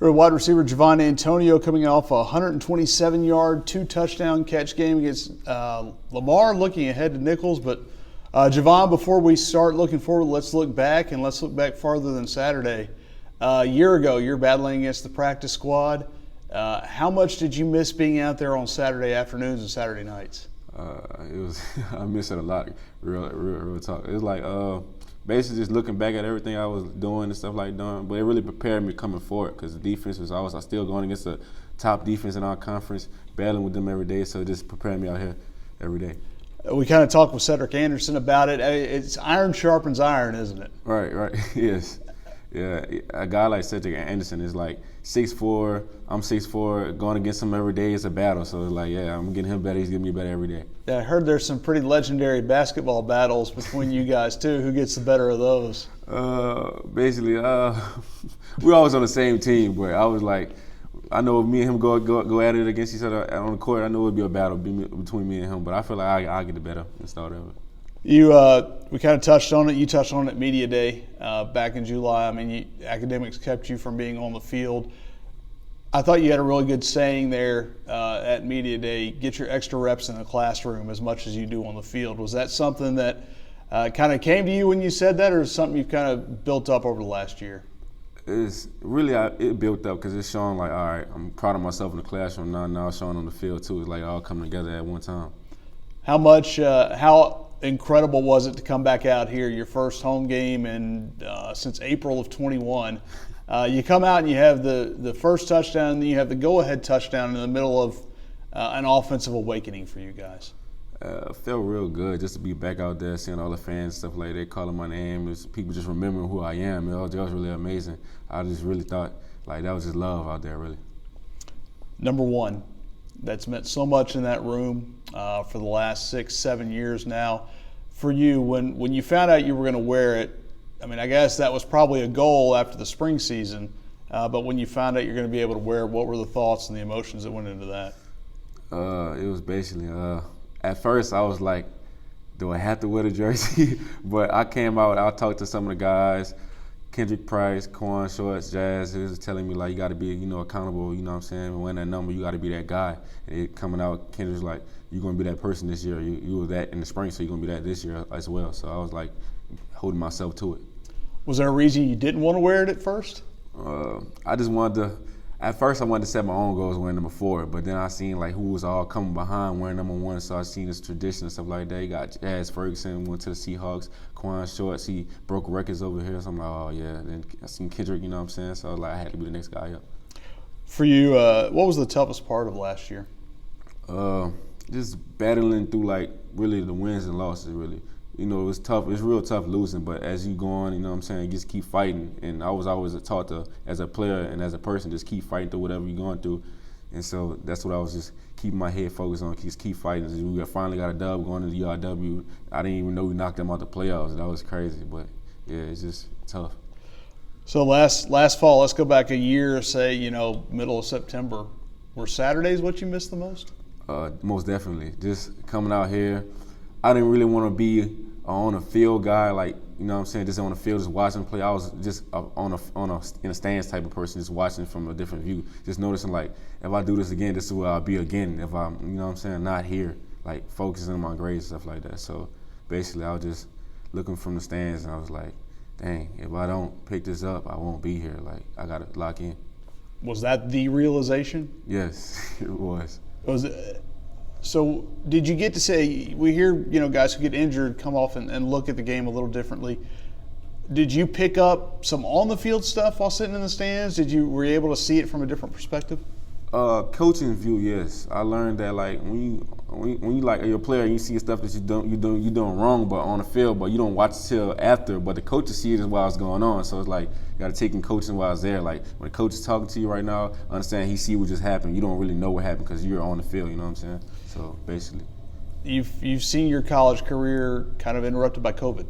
Wide receiver Javon Antonio coming off a 127-yard, 2-touchdown catch game against Lamar, looking ahead to Nichols. But Javon, before we start looking forward, let's look back, and let's look back farther than Saturday. A year ago, you're battling against the practice squad. How much did you miss being out there on Saturday afternoons and Saturday nights? It was I miss it a lot. Real talk. It was like basically just looking back at everything I was doing and stuff like that. But it really prepared me coming forward because the defense was always, I still going against the top defense in our conference, battling with them every day. So it just prepared me out here every day. We kind of talked with Cedric Anderson about it. It's iron sharpens iron, isn't it? Right. Yes. Yeah, a guy like Cedric Anderson is like 6'4", I'm 6'4", going against him every day is a battle. So it's like, yeah, I'm getting him better, he's getting me better every day. Yeah, I heard there's some pretty legendary basketball battles between you guys too. Who gets the better of those? Basically, we're always on the same team, but I was like, I know if me and him go at it against each other on the court, I know it would be a battle between me and him, but I feel like I'll get the better and start over. We kind of touched on it. You touched on it at Media Day back in July. I mean, academics kept you from being on the field. I thought you had a really good saying there at Media Day, get your extra reps in the classroom as much as you do on the field. Was that something that kind of came to you when you said that, or is something you've kind of built up over the last year? It's really, it built up because it's showing like, all right, I'm proud of myself in the classroom. Now it's showing on the field too. It's like all coming together at one time. How incredible was it to come back out here, your first home game since April of 21? You come out and you have the first touchdown, and then you have the go-ahead touchdown in the middle of an offensive awakening for you guys. It felt real good just to be back out there, seeing all the fans, stuff like that, calling my name, people just remembering who I am. That was really amazing. I just really thought like that was just love out there, really. Number one, that's meant so much in that room for the last 6-7 years now. For you, when you found out you were going to wear it, I mean, I guess that was probably a goal after the spring season, but when you found out you're going to be able to wear it, what were the thoughts and the emotions that went into that? It was basically, at first I was like, do I have to wear the jersey? But I came out, I talked to some of the guys, Kendrick Price, Quan Shorts, Jazz, he was telling me like you got to be, accountable, you know what I'm saying? When that number, you got to be that guy. And coming out, Kendrick was like, you're going to be that person this year. You were that in the spring, so you're going to be that this year as well. So I was like holding myself to it. Was there a reason you didn't want to wear it at first? I just wanted to. At first, I wanted to set my own goals wearing number 4, but then I seen like who was all coming behind wearing number 1, so I seen this tradition and stuff like that. You got Jazz Ferguson went to the Seahawks, Quan Shorts, he broke records over here. So I'm like, oh yeah. Then I seen Kendrick, you know what I'm saying? So I was like, I had to be the next guy up. For you, what was the toughest part of last year? Just battling through like really the wins and losses really. It's tough. It's real tough losing, but as you go on, you know what I'm saying, just keep fighting. And I was always taught to, as a player and as a person, just keep fighting through whatever you're going through. And so that's what I was just keeping my head focused on, just keep fighting. We finally got a dub going to the URW. I didn't even know we knocked them out the playoffs. That was crazy, but yeah, it's just tough. So last fall, let's go back a year, say, middle of September. Were Saturdays what you missed the most? Most definitely. Just coming out here, I didn't really want to be on a field guy, like, you know what I'm saying, just on the field, just watching play. I was just in a stands type of person, just watching from a different view, just noticing, like, if I do this again, this is where I'll be again. If I'm, you know what I'm saying, not here, like, focusing on my grades and stuff like that. So basically, I was just looking from the stands, and I was like, dang, if I don't pick this up, I won't be here. Like, I got to lock in. Was that the realization? Yes, it was. So did you get to say, we hear, guys who get injured come off and look at the game a little differently. Did you pick up some on-the-field stuff while sitting in the stands? Were you able to see it from a different perspective? Coaching view, yes. I learned that like when you like you're a player, you see stuff that you're doing wrong, but on the field, but you don't watch it till after. But the coaches see it while it's going on, so it's like you got to take in coaching while it's there. Like when the coach is talking to you right now, understand he see what just happened. You don't really know what happened because you're on the field. You know what I'm saying? So basically, you've seen your college career kind of interrupted by COVID.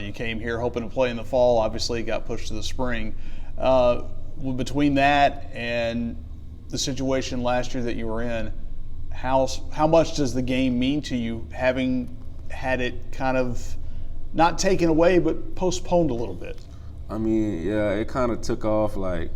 You came here hoping to play in the fall. Obviously, it got pushed to the spring. Between that and the situation last year that you were in, how much does the game mean to you, having had it kind of not taken away but postponed a little bit? I mean, yeah, it kind of took off. Like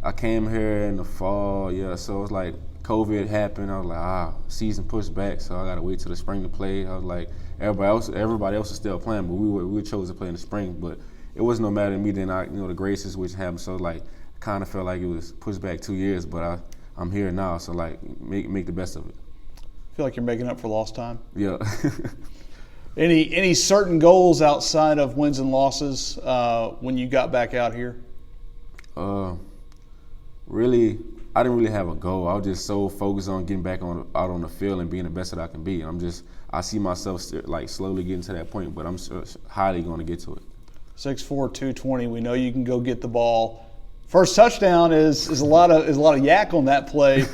I came here in the fall, yeah. So it was like COVID happened. I was like, season pushed back, so I gotta wait till the spring to play. I was like, everybody else is still playing, but we chose to play in the spring. But it was no matter to me. Then the grade situation happened, so like I kind of felt like it was pushed back 2 years. But I'm here now, so like make the best of it. Feel like you're making up for lost time? Yeah. Any certain goals outside of wins and losses when you got back out here? Really, I didn't really have a goal. I was just so focused on getting back out on the field and being the best that I can be. I see myself like slowly getting to that point, but I'm highly going to get to it. 6'4", 220. We know you can go get the ball. First touchdown is a lot of yak on that play.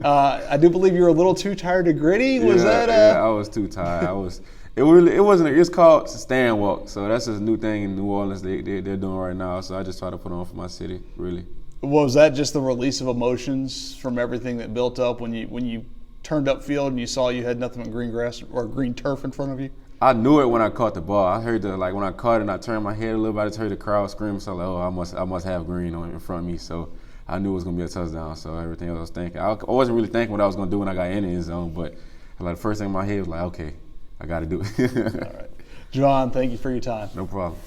I do believe you were a little too tired to gritty. Yeah, I was too tired. It wasn't. It's called stand walk. So that's a new thing in New Orleans. They're doing right now. So I just try to put on for my city. Really. Was that just the release of emotions from everything that built up when you turned up field and you saw you had nothing but green grass or green turf in front of you? I knew it when I caught the ball. I heard when I caught it and I turned my head a little bit, I just heard the crowd scream. So I was like, I must have green in front of me. So I knew it was gonna be a touchdown. So everything else I was thinking, I wasn't really thinking what I was gonna do when I got in the end zone. But like the first thing in my head was like, okay, I got to do it. All right, Javon, thank you for your time. No problem.